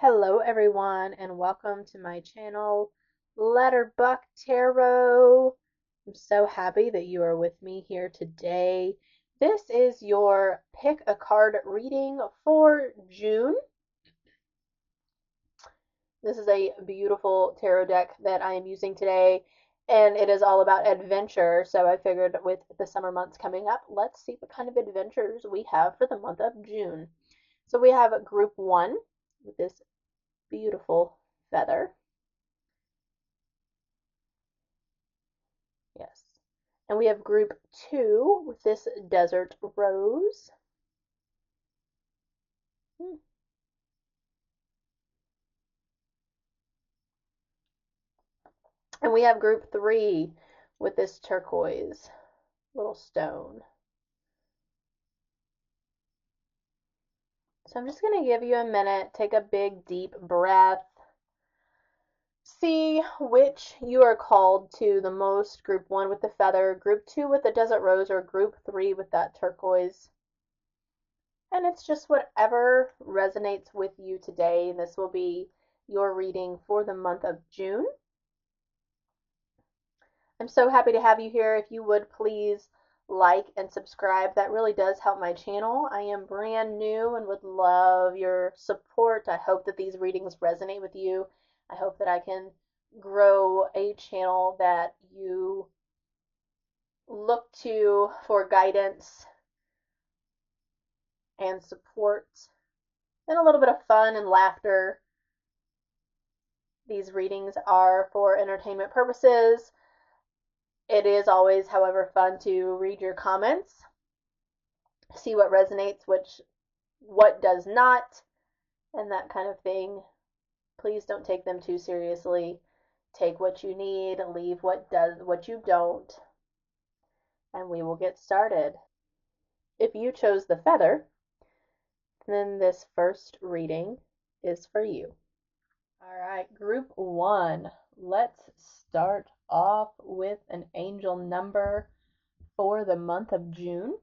Hello everyone and welcome to my channel, Letterbuck Tarot. I'm so happy that you are with me here today. This is your pick a card reading for June. This is a beautiful tarot deck that I am using today, and it is all about adventure. So I figured with the summer months coming up, let's see what kind of adventures we have for the month of June. So we have group 1 with this beautiful feather. Yes. And we have group 2 with this desert rose. And we have group 3 with this turquoise little stone. So I'm just going to give you a minute, take a big deep breath. See which you are called to the most, group 1 with the feather, group 2 with the desert rose, or group 3 with that turquoise. And it's just whatever resonates with you today. This will be your reading for the month of June. I'm so happy to have you here. If you would please like and subscribe, that really does help my channel. I am brand new and would love your support. I hope that these readings resonate with you. I hope that I can grow a channel that you look to for guidance and support and a little bit of fun and laughter. These readings are for entertainment purposes. It is always, however, fun to read your comments, see what resonates, what does not, and that kind of thing. Please don't take them too seriously. Take what you need, leave what you don't, and we will get started. If you chose the feather, then this first reading is for you. All right, group 1. Let's start off with an angel number for the month of June.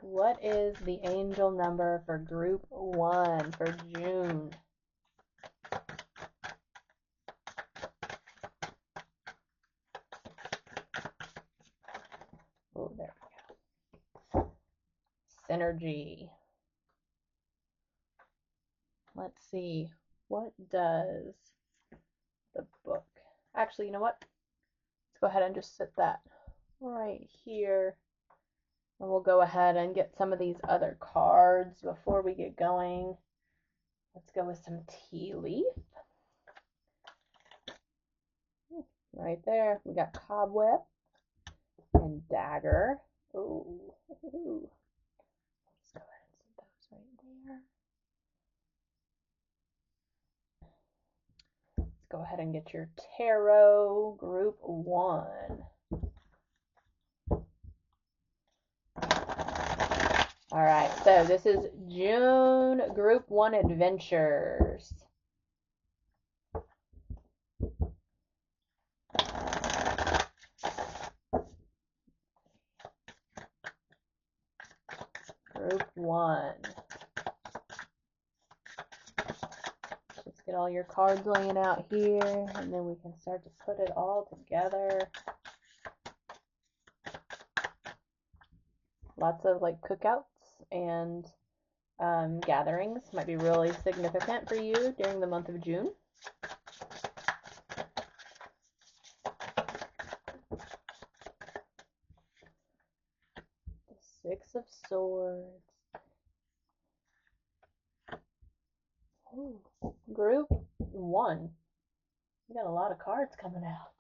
What is the angel number for group 1 for June? Oh, there we go. Synergy. Let's see. What does the book... Actually, you know what? Let's go ahead and just set that right here. And we'll go ahead and get some of these other cards before we get going. Let's go with some tea leaf. Right there. We got cobweb and dagger. Ooh. Let's go ahead and set those right there. Let's go ahead and get your tarot, group 1. All right, so this is June group 1 adventures. Group 1. Just get all your cards laying out here, and then we can start to put it all together. Lots of like cookouts and gatherings might be really significant for you during the month of June. The Six of Swords. Ooh, group 1. We got a lot of cards coming out.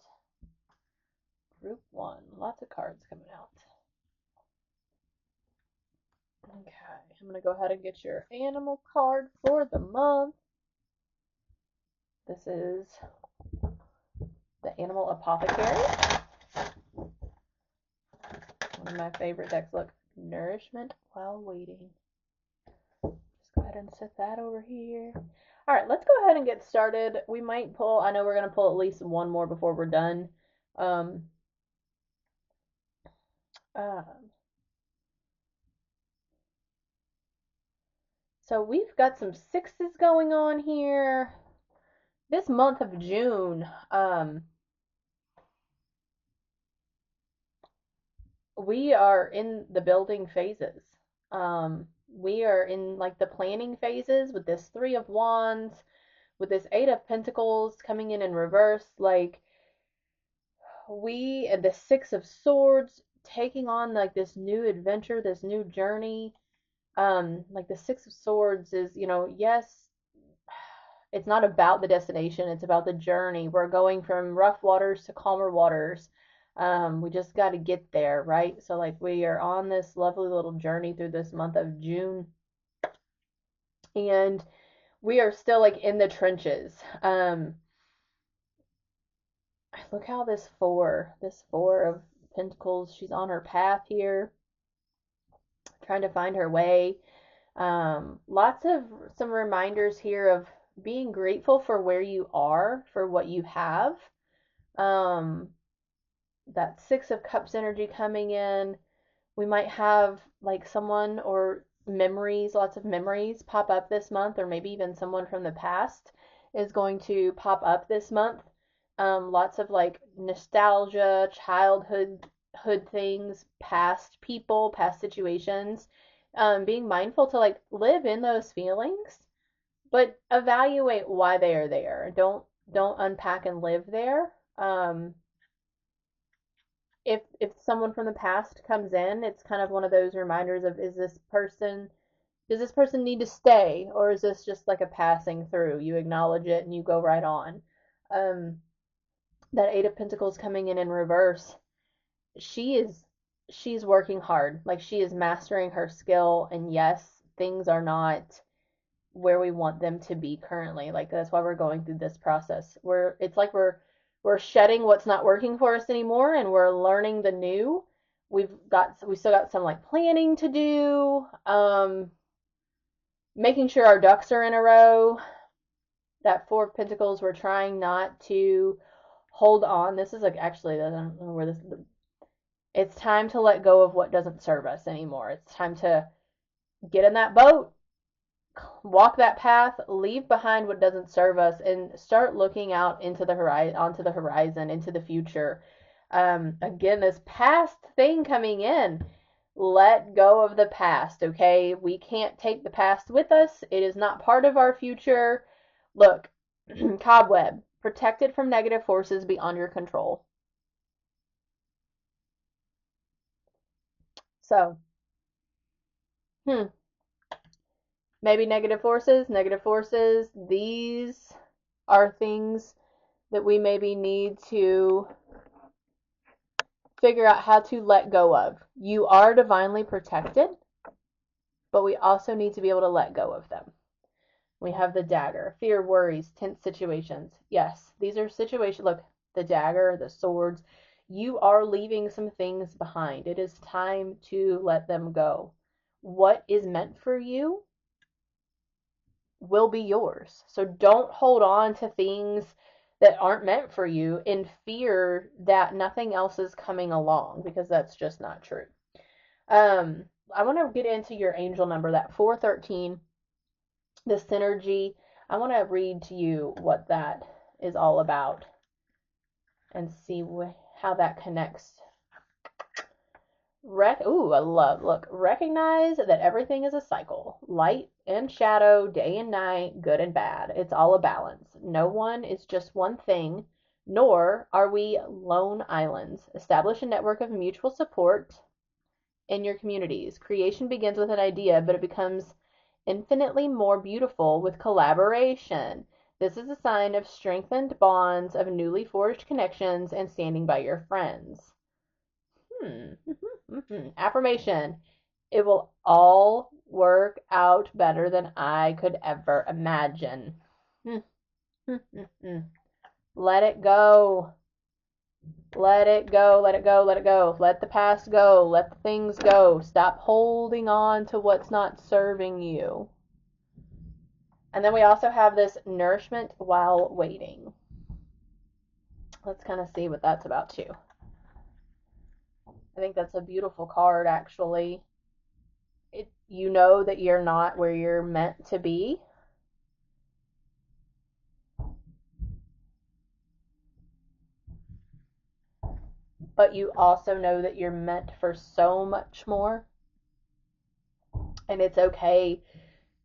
Group 1. Lots of cards coming out. Okay, I'm going to go ahead and get your animal card for the month. This is the Animal Apothecary. One of my favorite decks. Look, Nourishment While Waiting. Just go ahead and set that over here. All right, let's go ahead and get started. We might pull, I know we're going to pull at least one more before we're done. So we've got some sixes going on here. This month of June, we are in the building phases. We are in like the planning phases with this Three of Wands, with this Eight of Pentacles coming in reverse. Like we, and the Six of Swords taking on like this new adventure, this new journey. Like the Six of Swords is, yes, it's not about the destination, it's about the journey. We're going from rough waters to calmer waters. We just got to get there, right? So, like, we are on this lovely little journey through this month of June, and we are still like in the trenches. Look how this four of Pentacles, she's on her path here, trying to find her way. Lots of some reminders here of being grateful for where you are, for what you have. Um, that Six of Cups energy coming in. We might have like someone or memories, lots of memories pop up this month, or maybe even someone from the past is going to pop up this month. Lots of like nostalgia, childhood things, past people, past situations. Being mindful to like live in those feelings, but evaluate why they are there. Don't unpack and live there. If someone from the past comes in, it's kind of one of those reminders of, does this person need to stay, or is this just like a passing through? You acknowledge it and you go right on. Um, that Eight of Pentacles coming in reverse, she is she's working hard. Like she is mastering her skill, and yes, things are not where we want them to be currently. Like that's why we're going through this process. We're shedding what's not working for us anymore, and we're learning the new. We still got some like planning to do, making sure our ducks are in a row. That Four of Pentacles, we're trying not to hold on. This is like actually, I don't know where this. It's time to let go of what doesn't serve us anymore. It's time to get in that boat, walk that path, leave behind what doesn't serve us, and start looking out into the horizon, onto the horizon, into the future. Again, this past thing coming in, let go of the past, okay? We can't take the past with us. It is not part of our future. Look, cobweb, protected from negative forces beyond your control. So, maybe negative forces. These are things that we maybe need to figure out how to let go of. You are divinely protected, but we also need to be able to let go of them. We have the dagger, fear, worries, tense situations. Yes, these are situations. Look, the dagger, the swords. You are leaving some things behind. It is time to let them go. What is meant for you will be yours. So don't hold on to things that aren't meant for you in fear that nothing else is coming along, because that's just not true. I want to get into your angel number, that 413, the synergy. I want to read to you what that is all about and see how that connects. Look, recognize that everything is a cycle. Light and shadow, day and night, good and bad. It's all a balance. No one is just one thing, nor are we lone islands. Establish a network of mutual support in your communities. Creation begins with an idea, but it becomes infinitely more beautiful with collaboration. This is a sign of strengthened bonds, of newly forged connections, and standing by your friends. Affirmation. It will all work out better than I could ever imagine. Let it go. Let it go, let it go, let it go. Let the past go. Let the things go. Stop holding on to what's not serving you. And then we also have this nourishment while waiting. Let's kind of see what that's about too. I think that's a beautiful card, actually. You know that you're not where you're meant to be, but you also know that you're meant for so much more. And it's okay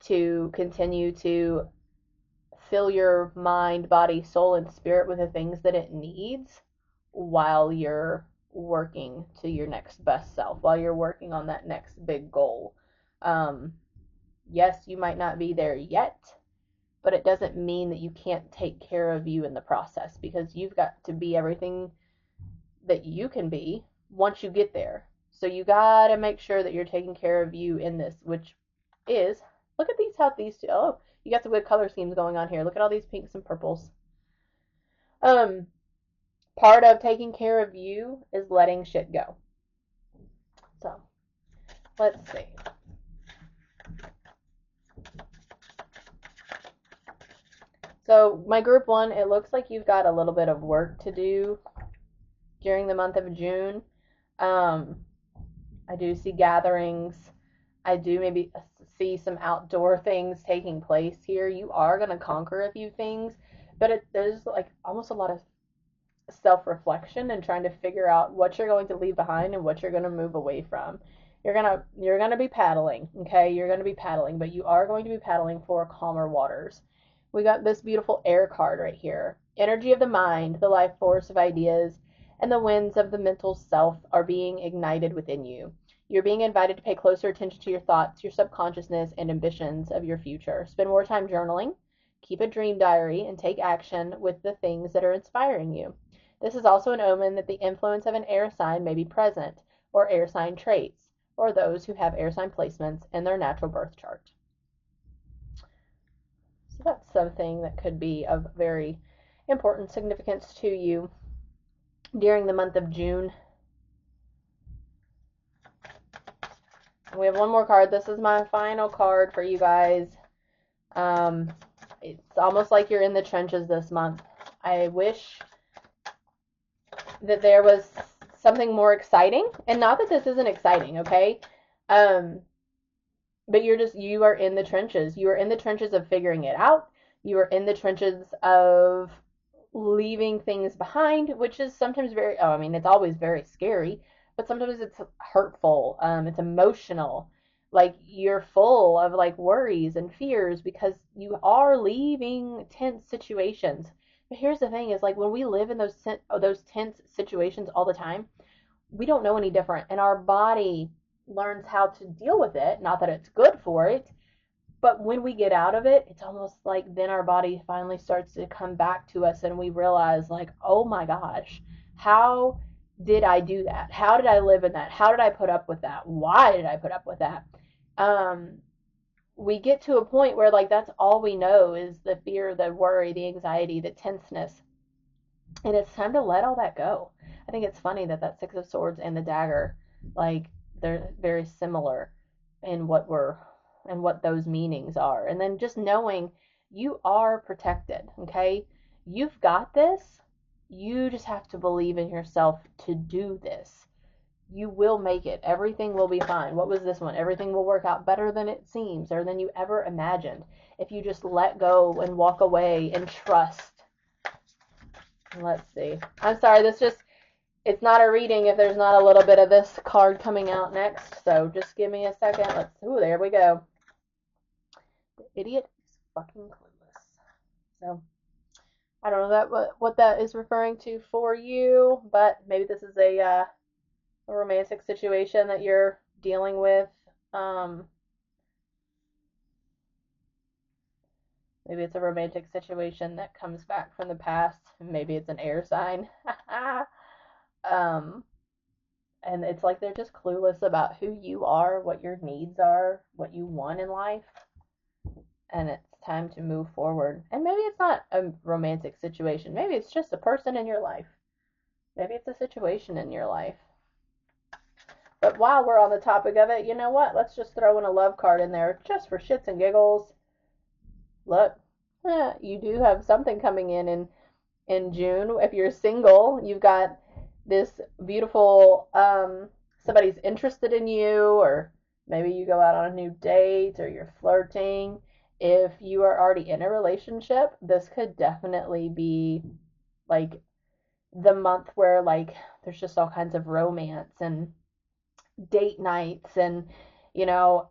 to continue to fill your mind, body, soul, and spirit with the things that it needs while you're working to your next best self, while you're working on that next big goal. Um, yes, you might not be there yet, but it doesn't mean that you can't take care of you in the process, because you've got to be everything that you can be once you get there. So you gotta make sure that you're taking care of you in this, which is, look at these, how these two, oh, you got some good color schemes going on here. Look at all these pinks and purples. Um, Part of taking care of you is letting shit go. So, let's see. So, my group one, it looks like you've got a little bit of work to do during the month of June. Um, I do see gatherings. I do maybe see some outdoor things taking place here. You are going to conquer a few things, but there's like almost a lot of self-reflection and trying to figure out what you're going to leave behind and what you're going to move away from. You're going to be paddling, okay? You're going to be paddling, but you are going to be paddling for calmer waters. We got this beautiful air card right here. Energy of the mind, the life force of ideas, and the winds of the mental self are being ignited within you. You're being invited to pay closer attention to your thoughts, your subconsciousness, and ambitions of your future. Spend more time journaling, keep a dream diary, and take action with the things that are inspiring you. This is also an omen that the influence of an air sign may be present, or air sign traits, or those who have air sign placements in their natural birth chart. So that's something that could be of very important significance to you during the month of June. We have one more card. This is my final card for you guys. It's almost like you're in the trenches this month. I wish that there was something more exciting, and not that this isn't exciting, okay? But you are in the trenches. You are in the trenches of figuring it out. You are in the trenches of leaving things behind, which is sometimes very, oh, I mean, it's always very scary, but sometimes it's hurtful. It's emotional. Like you're full of like worries and fears because you are leaving tense situations. But here's the thing is like when we live in those tense situations all the time, we don't know any different, and our body learns how to deal with it. Not that it's good for it, but when we get out of it, it's almost like then our body finally starts to come back to us and we realize, like, oh my gosh, how did I do that? How did I live in that? How did I put up with that? Why did I put up with that? Um, we get to a point where, like, that's all we know is the fear, the worry, the anxiety, the tenseness. And it's time to let all that go. I think it's funny that that Six of Swords and the dagger, like, they're very similar in what those meanings are. And then just knowing you are protected, okay? You've got this. You just have to believe in yourself to do this. You will make it. Everything will be fine. What was this one? Everything will work out better than it seems or than you ever imagined. If you just let go and walk away and trust. Let's see. I'm sorry, it's not a reading if there's not a little bit of this card coming out next. So just give me a second. There we go. The idiot is fucking clueless. So I don't know what that is referring to for you, but maybe this is a romantic situation that you're dealing with. Maybe it's a romantic situation that comes back from the past. Maybe it's an air sign. um, and it's like they're just clueless about who you are, what your needs are, what you want in life, and it's time to move forward. And maybe it's not a romantic situation. Maybe it's just a person in your life. Maybe it's a situation in your life. But while we're on the topic of it, you know what? Let's just throw in a love card in there just for shits and giggles. Look, you do have something coming in June. If you're single, you've got this beautiful somebody's interested in you, or Maybe you go out on a new date or you're flirting. If you are already in a relationship, this could definitely be like the month where like there's just all kinds of romance and date nights and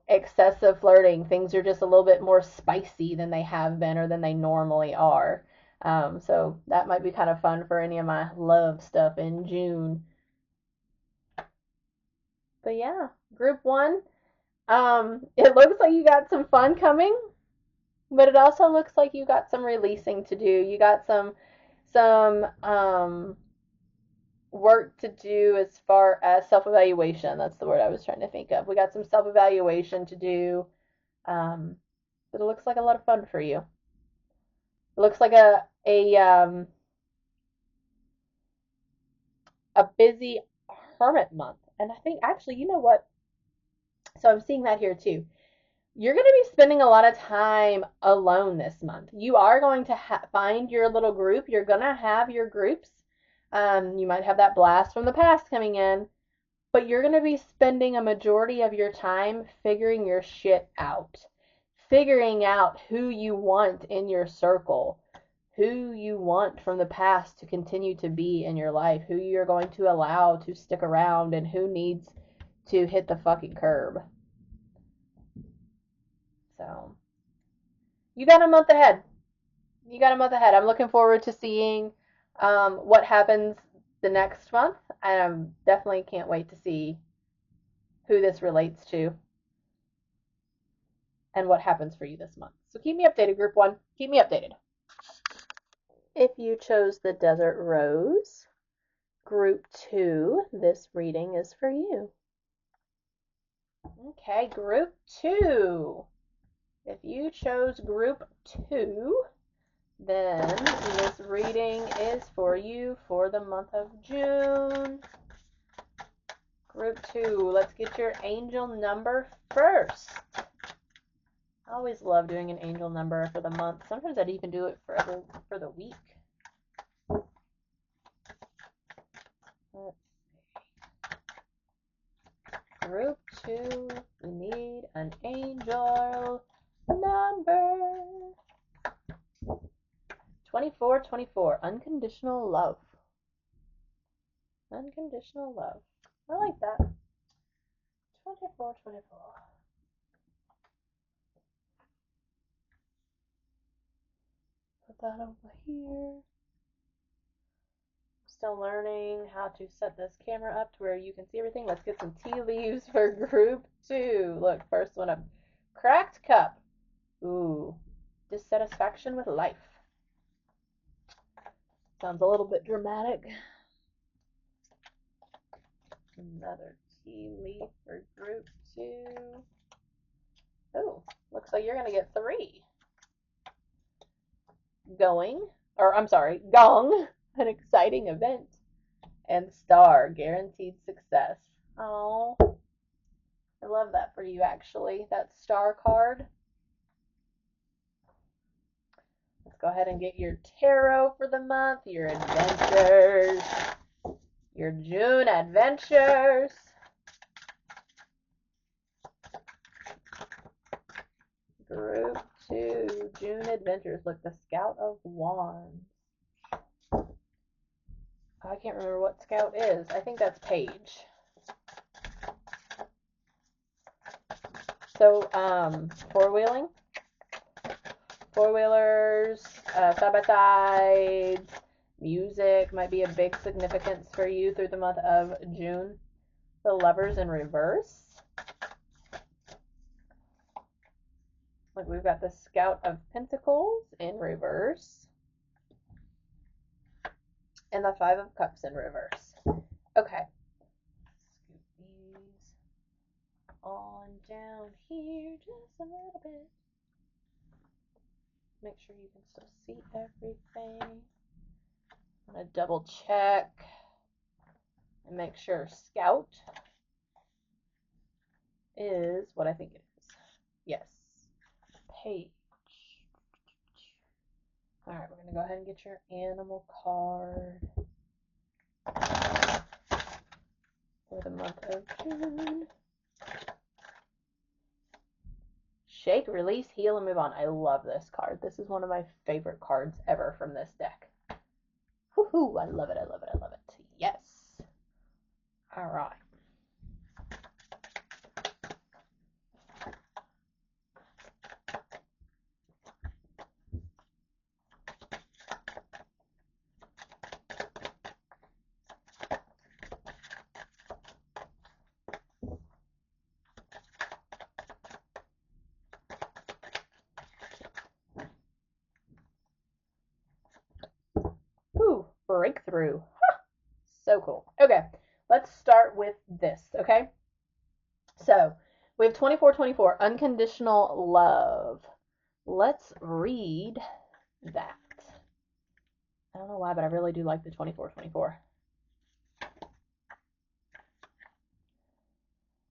excessive flirting. Things are just a little bit more spicy than they have been or than they normally are. So that might be kind of fun for any of my love stuff in June. But yeah, group one. It looks like you got some fun coming, but it also looks like you got some releasing to do. You got some work to do as far as self-evaluation. That's the word I was trying to think of. We got some self-evaluation to do. But it looks like a lot of fun for you. It looks like a busy hermit month. And I think actually, you know what? So I'm seeing that here too. You're going to be spending a lot of time alone this month. You are going to find your little group. You're going to have your groups. You might have that blast from the past coming in, but you're going to be spending a majority of your time figuring your shit out, figuring out who you want in your circle, who you want from the past to continue to be in your life, who you're going to allow to stick around, and who needs to hit the fucking curb. So, you got a month ahead. You got a month ahead. I'm looking forward to seeing what happens the next month. I definitely can't wait to see who this relates to and what happens for you this month. So keep me updated, group one. Keep me updated. If you chose the Desert Rose, group two, this reading is for you. Okay, group two. If you chose group two, then this reading is for you for the month of June. Group two, let's get your angel number first. I always love doing an angel number for the month. Sometimes I'd even do it for the week. Let's see. Group two, we need an angel number. 2424, unconditional love. Unconditional love. I like that. 2424. Put that over here. Still learning how to set this camera up to where you can see everything. Let's get some tea leaves for group two. Look, first one up. Cracked cup. Ooh, dissatisfaction with life. Sounds a little bit dramatic. Another tea leaf for group two. Oh, looks like you're going to get three. Gong, an exciting event. And star, guaranteed success. Oh, I love that for you, actually. That star card. Let's go ahead and get your tarot for the month, your adventures, your June adventures. Group two, June adventures. Look, the Scout of Wands. I can't remember what Scout is. I think that's Paige. So, four-wheeling. Four-wheelers, side-by-sides, music might be a big significance for you through the month of June. The Lovers in reverse. Look, we've got the Scout of Pentacles in reverse. And the Five of Cups in reverse. Okay. Scoot these on down here just a little bit. Make sure you can still see everything. I'm going to double check and make sure Scout is what I think it is. Yes. Page. Alright, we're going to go ahead and get your animal card for the month of June. Shake, release, heal, and move on. I love this card. This is one of my favorite cards ever from this deck. Woohoo! I love it, I love it, I love it. Yes. Alright. Ooh, breakthrough. Huh. So cool. Okay, let's start with this, okay? So, we have 2424, Unconditional Love. Let's read that. I don't know why, but I really do like the 2424.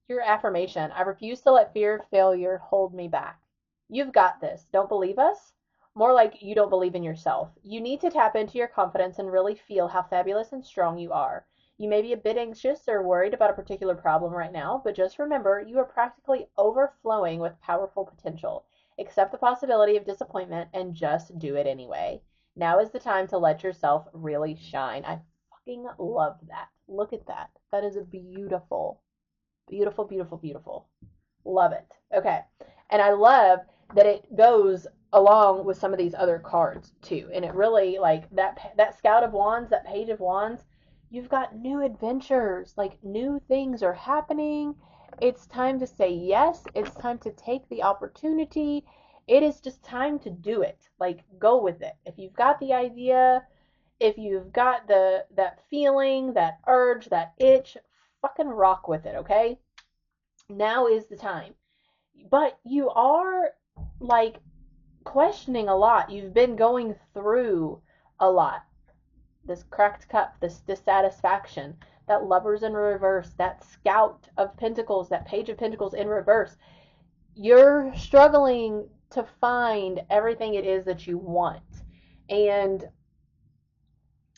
Your affirmation: I refuse to let fear of failure hold me back. You've got this. Don't believe us? More like you don't believe in yourself. You need to tap into your confidence and really feel how fabulous and strong you are. You may be a bit anxious or worried about a particular problem right now, but just remember you are practically overflowing with powerful potential. Accept the possibility of disappointment and just do it anyway. Now is the time to let yourself really shine. I fucking love that. Look at that. That is a beautiful, beautiful, beautiful, beautiful. Love it. Okay. And I love that it goes along with some of these other cards too. And it really, like, that Scout of Wands, that Page of Wands, you've got new adventures, like new things are happening. It's time to say yes. It's time to take the opportunity. It is just time to do it. Like, go with it. If you've got the idea, if you've got that feeling, that urge, that itch, fucking rock with it, okay? Now is the time. But you are, like, questioning a lot. You've been going through a lot. This cracked cup, this dissatisfaction, that Lovers in reverse, that Scout of Pentacles, that Page of Pentacles in reverse. You're struggling to find everything it is that you want. And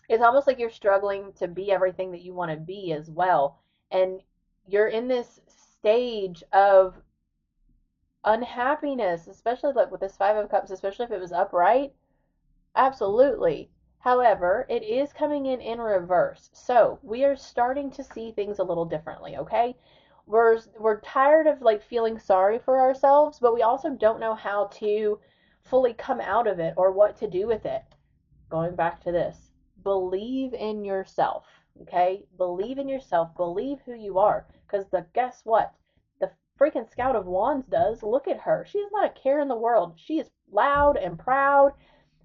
it's almost like you're struggling to be everything that you want to be as well. And you're in this stage of unhappiness, especially like with this Five of Cups, especially if it was upright. Absolutely. However, it is coming in reverse. So we are starting to see things a little differently, okay? We're tired of like feeling sorry for ourselves, but we also don't know how to fully come out of it or what to do with it. Going back to this, believe in yourself, okay? Believe in yourself, believe who you are, because guess what? The freaking Scout of Wands does. Look at her. She has not a care in the world. She is loud and proud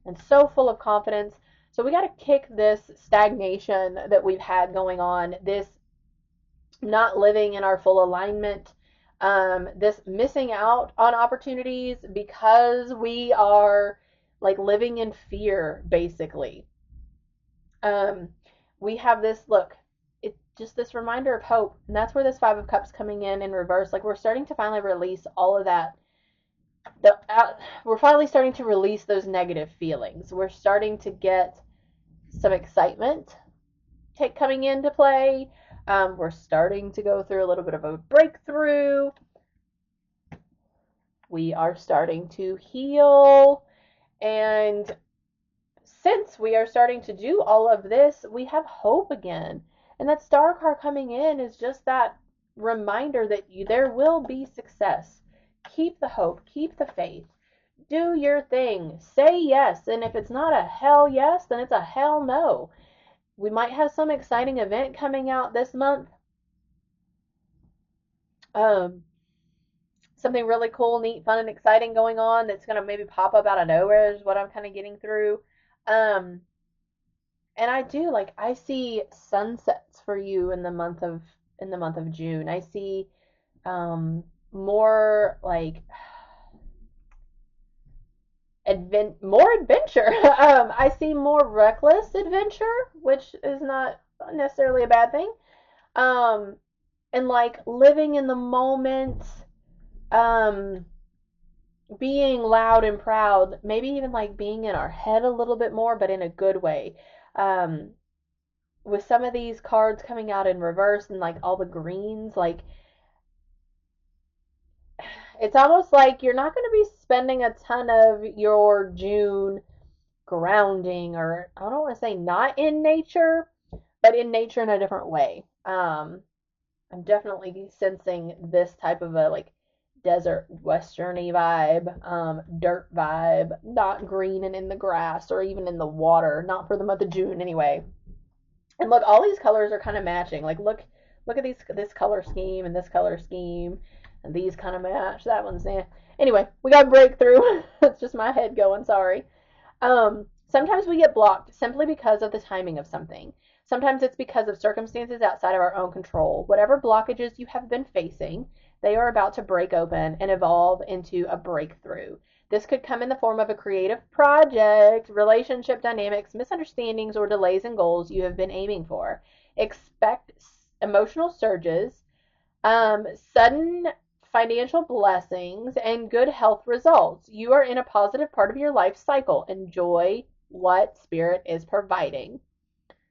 and so full of confidence. So we got to kick this stagnation that we've had going on, this not living in our full alignment, this missing out on opportunities because we are like living in fear, basically. Um, we have this look. It's just this reminder of hope, and that's where this Five of Cups coming in reverse. Like, we're starting to finally release all of that. We're finally starting to release those negative feelings. We're starting to get some excitement coming into play. We're starting to go through a little bit of a breakthrough. We are starting to heal. And since we are starting to do all of this, we have hope again. And that Star card coming in is just that reminder that there will be success. Keep the hope, keep the faith. Do your thing. Say yes. And if it's not a hell yes, then it's a hell no. We might have some exciting event coming out this month. Something really cool, neat, fun, and exciting going on that's going to maybe pop up out of nowhere is what I'm kind of getting through. And I do, like, I see sunsets for you in the month of June. I see more like more adventure. I see more reckless adventure, which is not necessarily a bad thing. And like living in the moment, um, being loud and proud, maybe even like being in our head a little bit more, but in a good way. Um, with some of these cards coming out in reverse and like all the greens, like it's almost like you're not going to be spending a ton of your June grounding, or I don't want to say not in nature, but in nature in a different way. I'm definitely sensing this type of a like desert westerny vibe, dirt vibe, not green and in the grass or even in the water, not for the month of June anyway. And look, all these colors are kind of matching. Like look at this color scheme and this color scheme, and these kind of match. That one's anyway. We got breakthrough. It's just my head going. Sorry. Sometimes we get blocked simply because of the timing of something. Sometimes it's because of circumstances outside of our own control. Whatever blockages you have been facing, they are about to break open and evolve into a breakthrough. This could come in the form of a creative project, relationship dynamics, misunderstandings, or delays in goals you have been aiming for. Expect emotional surges, sudden financial blessings, and good health results. You are in a positive part of your life cycle. Enjoy what Spirit is providing.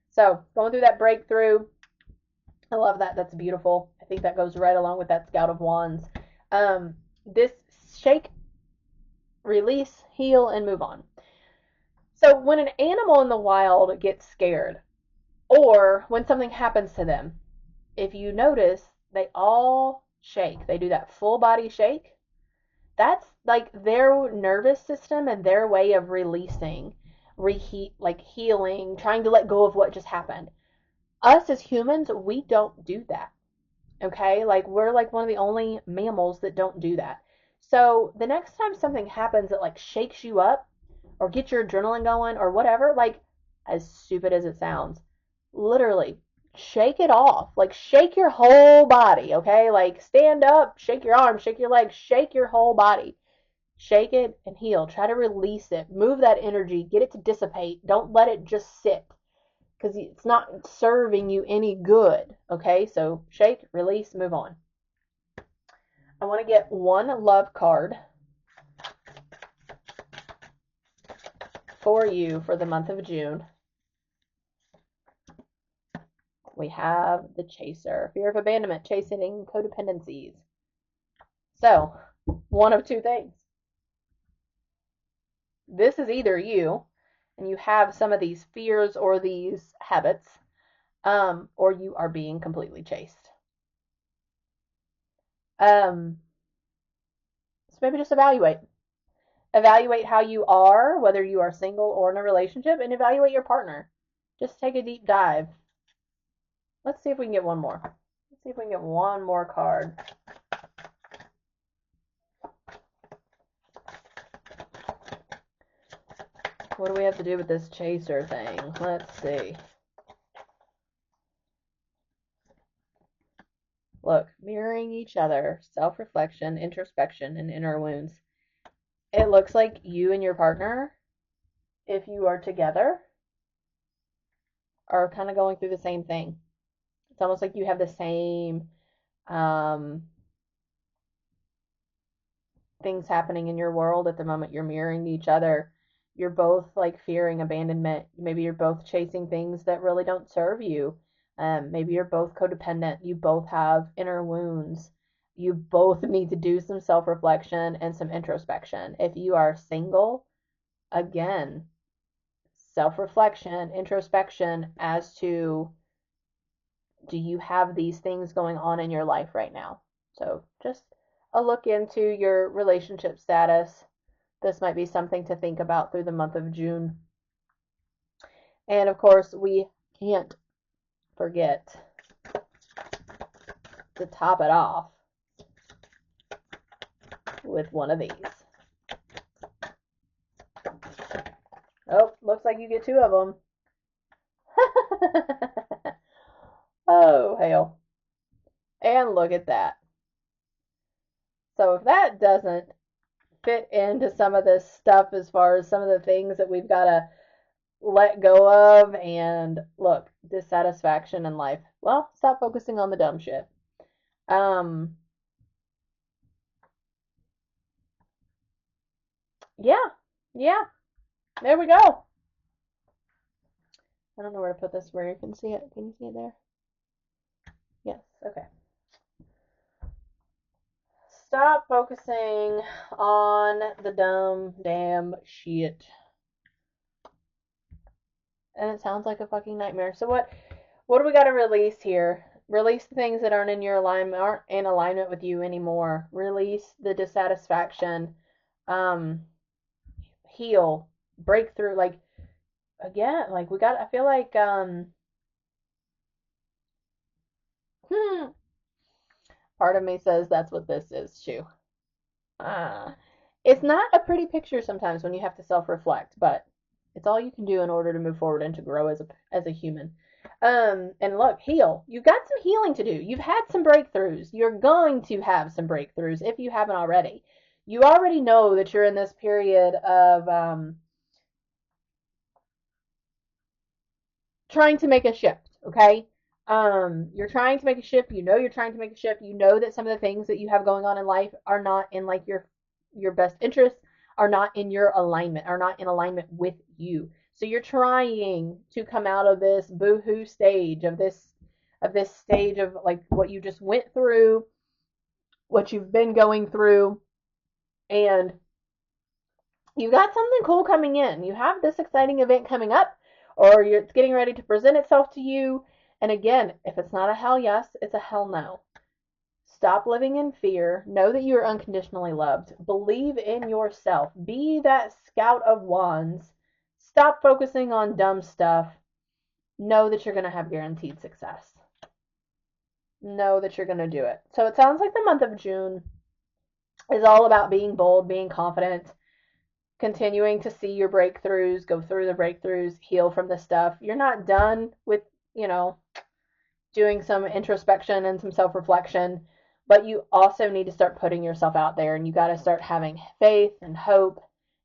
So, going through that breakthrough, I love that. That's beautiful. I think that goes right along with that Scout of Wands. This shake, release, heal, and move on. So, when an animal in the wild gets scared, or when something happens to them, if you notice, they all shake. They do that full body shake. That's like their nervous system and their way of releasing, reheat, like healing, trying to let go of what just happened. Us as humans, we don't do that. Okay? Like we're like one of the only mammals that don't do that. So the next time something happens that like shakes you up or gets your adrenaline going or whatever, like as stupid as it sounds, literally shake it off. Like shake your whole body, okay? Like stand up, shake your arms, shake your legs, shake your whole body. Shake it and heal. Try to release it. Move that energy. Get it to dissipate. Don't let it just sit because it's not serving you any good. Okay, so shake, release, move on. I want to get one love card for you for the month of June. We have the Chaser. Fear of abandonment, chasing codependencies. So, one of two things. This is either you, and you have some of these fears or these habits, or you are being completely chased. So maybe just evaluate. Evaluate how you are, whether you are single or in a relationship, and evaluate your partner. Just take a deep dive. Let's see if we can get one more. Let's see if we can get one more card. What do we have to do with this chaser thing? Let's see. Look, mirroring each other, self-reflection, introspection, and inner wounds. It looks like you and your partner, if you are together, are kind of going through the same thing. It's almost like you have the same things happening in your world at the moment. You're mirroring each other. You're both like fearing abandonment. Maybe you're both chasing things that really don't serve you. Maybe you're both codependent. You both have inner wounds. You both need to do some self reflection and some introspection. If you are single, again, self reflection, introspection as to do you have these things going on in your life right now? So just a look into your relationship status. This might be something to think about through the month of June. And of course, we can't forget to top it off with one of these. Oh, looks like you get two of them. Oh, hell. And look at that. So if that doesn't fit into some of this stuff as far as some of the things that we've got to let go of, and look, dissatisfaction in life, well, stop focusing on the dumb shit. Yeah, yeah, there we go. I don't know where to put this where you can see it. Can you see it there? Yes, okay. stop focusing on the damn shit. And it sounds like a fucking nightmare. So what do we got to release here? Release the things that aren't in alignment with you anymore. Release the dissatisfaction. Heal, breakthrough. Like again, like I feel like part of me says that's what this is, Shu. It's not a pretty picture sometimes when you have to self-reflect, but it's all you can do in order to move forward and to grow as a human. And look, heal. You've got some healing to do. You've had some breakthroughs. You're going to have some breakthroughs if you haven't already. You already know that you're in this period of trying to make a shift, okay? You're trying to make a shift. You know you're trying to make a shift. You know that some of the things that you have going on in life are not in like your best interests, are not in your alignment, are not in alignment with you. So you're trying to come out of this boohoo stage, of this stage of like what you just went through, what you've been going through, and you got something cool coming in. You have this exciting event coming up, or it's getting ready to present itself to you. And again, if it's not a hell yes, it's a hell no. Stop living in fear. Know that you are unconditionally loved. Believe in yourself. Be that scout of wands. Stop focusing on dumb stuff. Know that you're going to have guaranteed success. Know that you're going to do it. So it sounds like the month of June is all about being bold, being confident, continuing to see your breakthroughs, go through the breakthroughs, heal from the stuff. You're not done with, doing some introspection and some self-reflection, but you also need to start putting yourself out there, and you got to start having faith and hope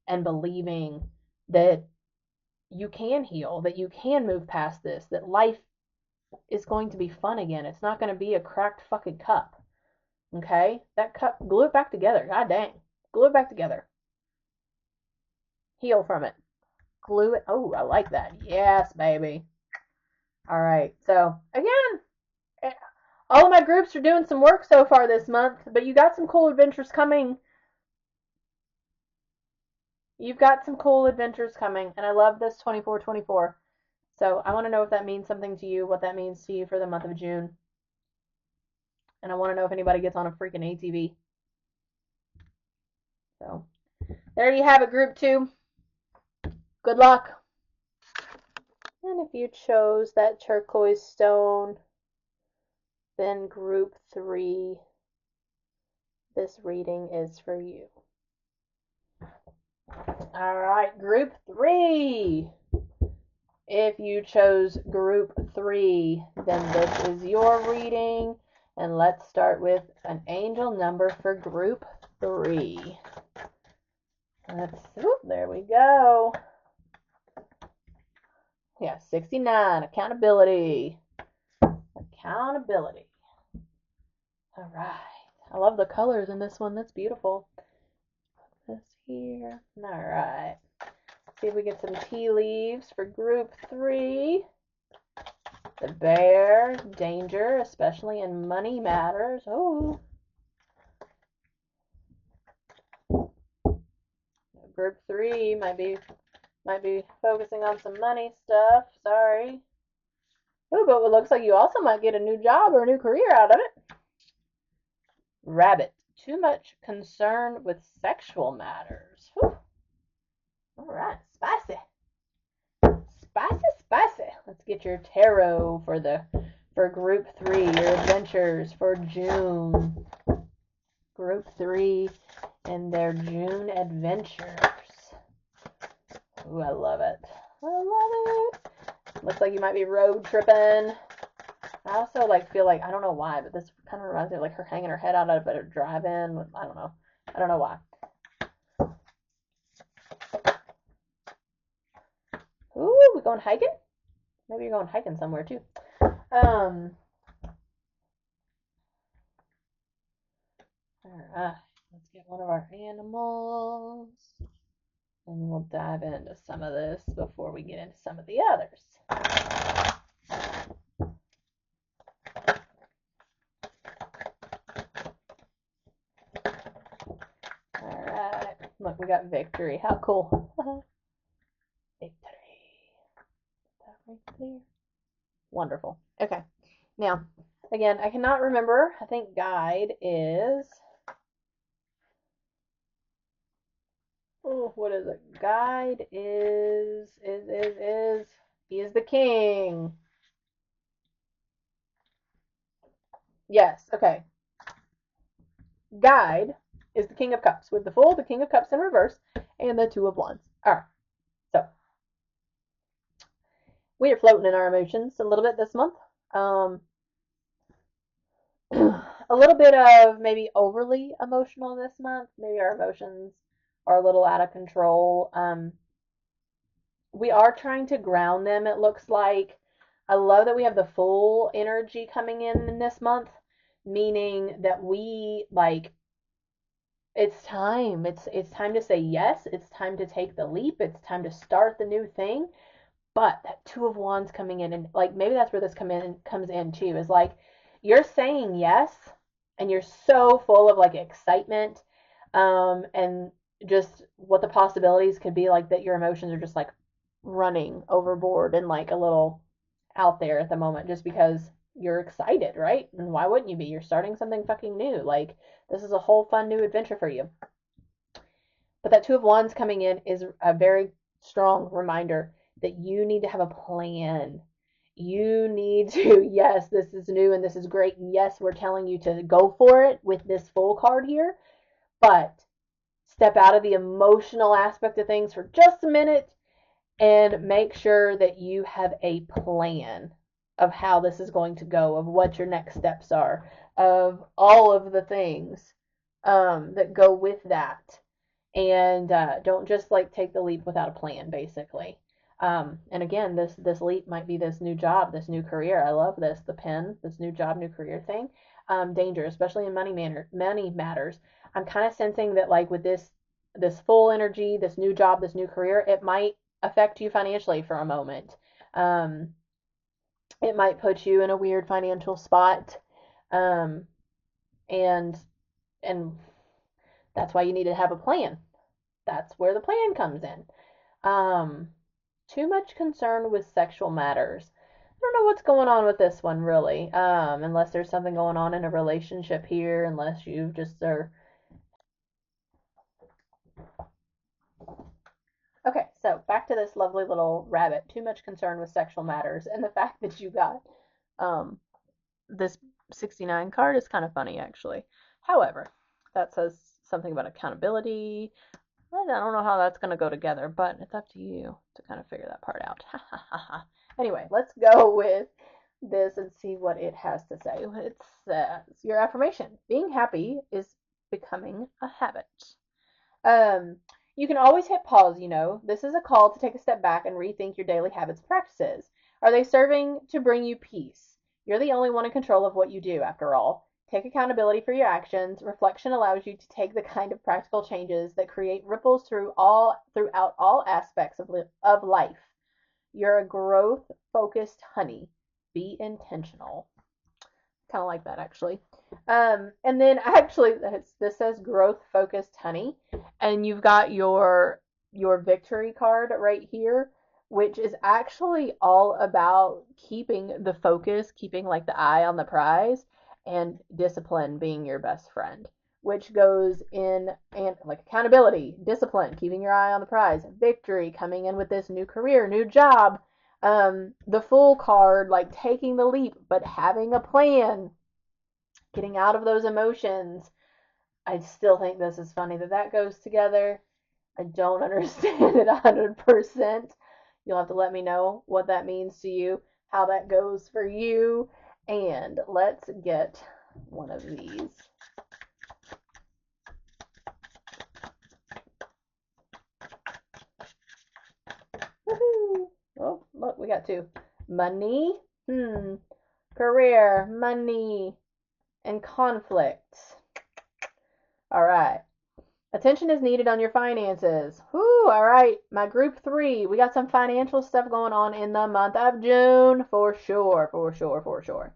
and believing that you can heal, that you can move past this, that life is going to be fun again. It's not going to be a cracked fucking cup. Okay? That cup, glue it back together. God dang. Glue it back together. Heal from it. Glue it. Oh, I like that. Yes, baby. All right. So, again, all of my groups are doing some work so far this month, but you got some cool adventures coming. You've got some cool adventures coming, and I love this 24/24. So I want to know if that means something to you, what that means to you for the month of June. And I want to know if anybody gets on a freaking ATV. So there you have it, group 2. Good luck. And if you chose that turquoise stone, then group 3, this reading is for you. All right, group 3. If you chose group 3, then this is your reading. And let's start with an angel number for group 3. There we go. Yeah, 69, accountability. Accountability. All right. I love the colors in this one. That's beautiful. Put this here. All right. See if we get some tea leaves for group 3. The bear, danger, especially in money matters. Oh. Group 3 might be focusing on some money stuff. Sorry. Oh, but it looks like you also might get a new job or a new career out of it. Rabbit, too much concern with sexual matters. Whew. All right, spicy. Spicy. Let's get your tarot for group 3, your adventures for June. Group 3 and their June adventures. Ooh, I love it. I love it. Looks like you might be road tripping. I also feel like, I don't know why, but this kind of reminds me of her hanging her head out of a drive-in. I don't know. I don't know why. Ooh, we going hiking? Maybe you're going hiking somewhere too. Alright, let's get one of our animals. And we'll dive into some of this before we get into some of the others. we got victory. How cool. Victory. That right there. Wonderful. Okay. Now, again, I cannot remember. I think guide is. Oh, what is it? Guide is. He is the king. Yes. Okay. Guide is the King of Cups with the Fool, the King of Cups in reverse, and the Two of Wands. All right. So we are floating in our emotions a little bit this month. A little bit of maybe overly emotional this month. Maybe our emotions are a little out of control. We are trying to ground them, it looks like. I love that we have the full energy coming in this month, meaning that we like it's time. It's time to say yes. It's time to take the leap. It's time to start the new thing. But that Two of Wands coming in, and like maybe that's where this comes in too, is like you're saying yes and you're so full of like excitement and just what the possibilities could be, like that your emotions are just like running overboard and like a little out there at the moment just because you're excited, right? And why wouldn't you be? You're starting something fucking new. Like this is a whole fun new adventure for you. But that Two of Wands coming in is a very strong reminder that you need to have a plan. You need to, yes, this is new and this is great. And yes, we're telling you to go for it with this full card here, but step out of the emotional aspect of things for just a minute and make sure that you have a plan of how this is going to go, of what your next steps are, of all of the things that go with that. And don't just like take the leap without a plan, basically. And again, this leap might be this new job, this new career. I love the pen, this new job, new career thing. Danger, especially in money matters. I'm kind of sensing that like with this full energy, this new job, this new career, it might affect you financially for a moment. Um, it might put you in a weird financial spot, um, and and that's why you need to have a plan. That's where the plan comes in. Um, Too much concern with sexual matters. I don't know what's going on with this one really. Unless there's something going on in a relationship here, unless you just are. Okay, so back to this lovely little rabbit. Too much concern with sexual matters, and the fact that you got um this 69 card is kind of funny actually. However, that says something about accountability. I don't know how that's going to go together, but it's up to you to kind of figure that part out. Anyway, let's go with this and see what it has to say. It says, your affirmation, being happy is becoming a habit. Um, you can always hit pause, you know. This is a call to take a step back and rethink your daily habits and practices. Are they serving to bring you peace? You're the only one in control of what you do, after all. Take accountability for your actions. Reflection allows you to take the kind of practical changes that create ripples throughout all aspects of life. You're a growth-focused honey. Be intentional. Kind of like that, actually. And then actually, this says growth-focused honey, and you've got your victory card right here, which is actually all about keeping the focus, keeping like the eye on the prize, and discipline being your best friend, which goes in and like accountability, discipline, keeping your eye on the prize, victory, coming in with this new career, new job, the Fool card, like taking the leap, but having a plan, getting out of those emotions. I still think this is funny that goes together. I don't understand it 100%. You'll have to let me know what that means to you, how that goes for you. And let's get one of these. Woohoo! Oh, look, we got two. Money, career, money, and conflicts. All right. Attention is needed on your finances. Whoo, all right. My group 3, we got some financial stuff going on in the month of June for sure, for sure, for sure.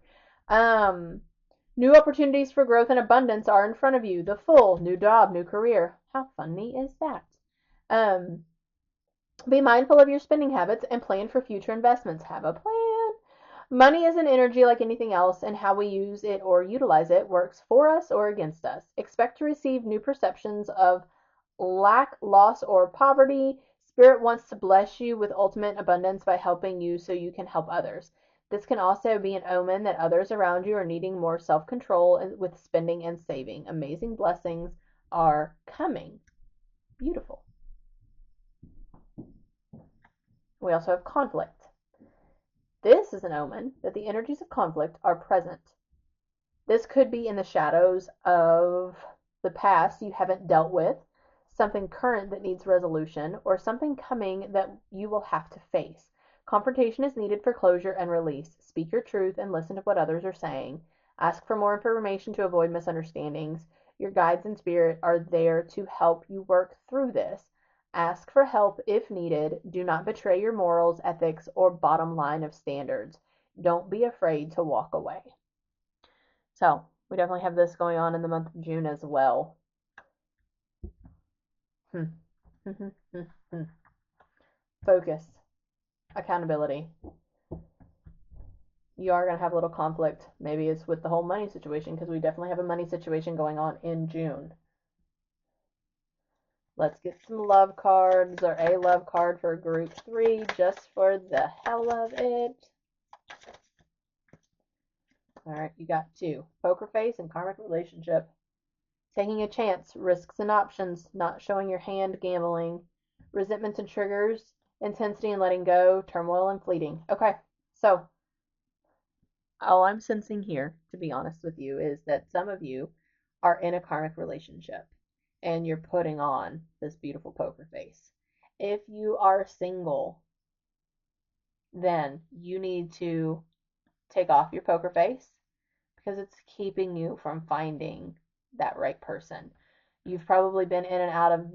New opportunities for growth and abundance are in front of you. The Fool, new job, new career. How funny is that? Um, be mindful of your spending habits and plan for future investments. Have a plan. Money is an energy like anything else, and how we use it or utilize it works for us or against us. Expect to receive new perceptions of lack, loss, or poverty. Spirit wants to bless you with ultimate abundance by helping you so you can help others. This can also be an omen that others around you are needing more self control with spending and saving. Amazing blessings are coming. Beautiful. We also have conflict. This is an omen that the energies of conflict are present. This could be in the shadows of the past you haven't dealt with, something current that needs resolution, or something coming that you will have to face. Confrontation is needed for closure and release. Speak your truth and listen to what others are saying. Ask for more information to avoid misunderstandings. Your guides and spirit are there to help you work through this. Ask for help if needed. Do not betray your morals, ethics, or bottom line of standards. Don't be afraid to walk away. So, we definitely have this going on in the month of June as well. Focus. Accountability. You are going to have a little conflict. Maybe it's with the whole money situation, because we definitely have a money situation going on in June. Let's get some love cards, or a love card for group 3, just for the hell of it. Alright, you got 2. Poker face and karmic relationship. Taking a chance, risks and options, not showing your hand, gambling. Resentments and triggers, intensity and letting go, turmoil and fleeting. Okay, so all I'm sensing here, to be honest with you, is that some of you are in a karmic relationship and you're putting on this beautiful poker face. If you are single, then you need to take off your poker face, because it's keeping you from finding that right person. You've probably been in and out of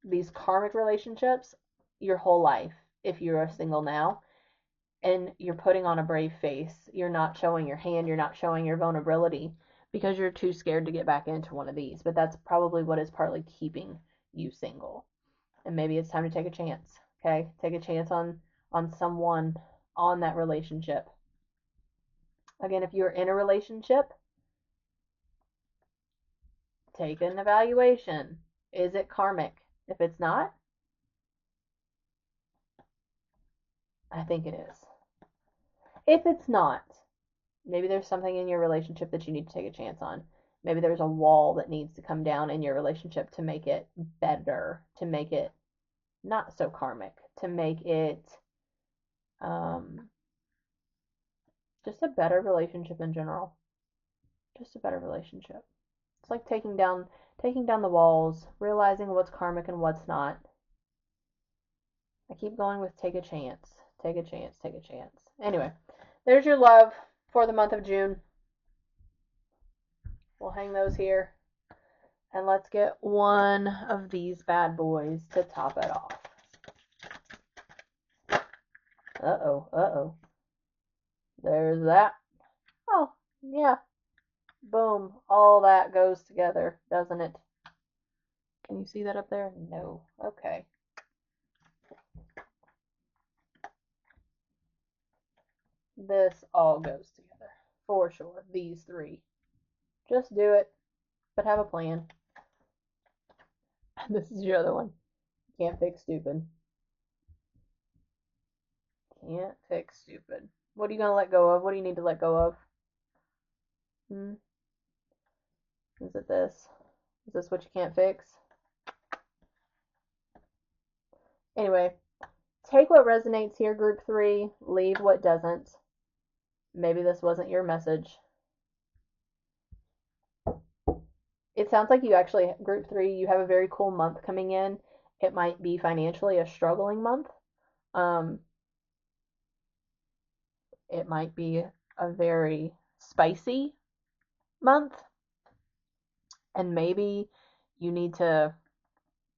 these karmic relationships your whole life if you're single now, and you're putting on a brave face. You're not showing your hand, you're not showing your vulnerability because you're too scared to get back into one of these. But that's probably what is partly keeping you single. And maybe it's time to take a chance. Okay? Take a chance on someone, on that relationship. Again, if you're in a relationship, take an evaluation. Is it karmic? If it's not, I think it is. If it's not, maybe there's something in your relationship that you need to take a chance on. Maybe there's a wall that needs to come down in your relationship to make it better, to make it not so karmic, to make it just a better relationship in general. Just a better relationship. It's like taking down the walls, realizing what's karmic and what's not. I keep going with take a chance. Take a chance, take a chance. Anyway, there's your love for the month of June. We'll hang those here. And let's get one of these bad boys to top it off. Uh-oh, uh-oh. There's that. Oh, yeah. Boom. All that goes together, doesn't it? Can you see that up there? No. Okay. This all goes together. For sure. These 3. Just do it. But have a plan. This is your other one. Can't fix stupid. Can't fix stupid. What are you going to let go of? What do you need to let go of? Is it this? Is this what you can't fix? Anyway, take what resonates here, group 3. Leave what doesn't. Maybe this wasn't your message. It sounds like you actually, group 3, you have a very cool month coming in. It might be financially a struggling month. It might be a very spicy month. And maybe you need to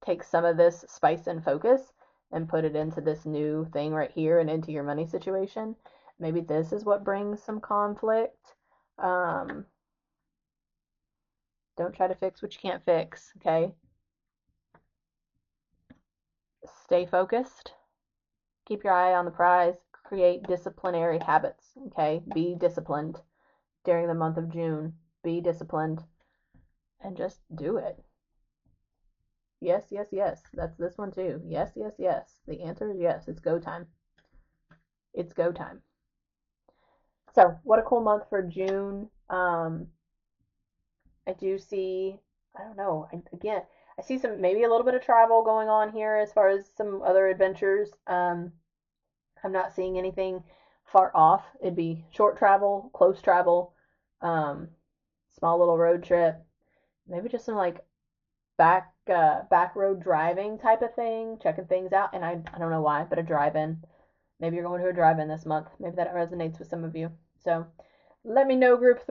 take some of this spice and focus and put it into this new thing right here and into your money situation. Maybe this is what brings some conflict. Don't try to fix what you can't fix, okay? Stay focused. Keep your eye on the prize. Create disciplinary habits. Okay? Be disciplined during the month of June. Be disciplined and just do it. Yes, yes, yes. That's this one too. Yes, yes, yes. The answer is yes. It's go time. It's go time. So, what a cool month for June. I do see, I don't know, I see some, maybe a little bit of travel going on here as far as some other adventures. I'm not seeing anything far off. It'd be short travel, close travel, um, small little road trip, maybe just some like back road driving type of thing, checking things out. And I don't know why, but a drive-in. Maybe you're going to a drive-in this month. Maybe that resonates with some of you. So let me know, group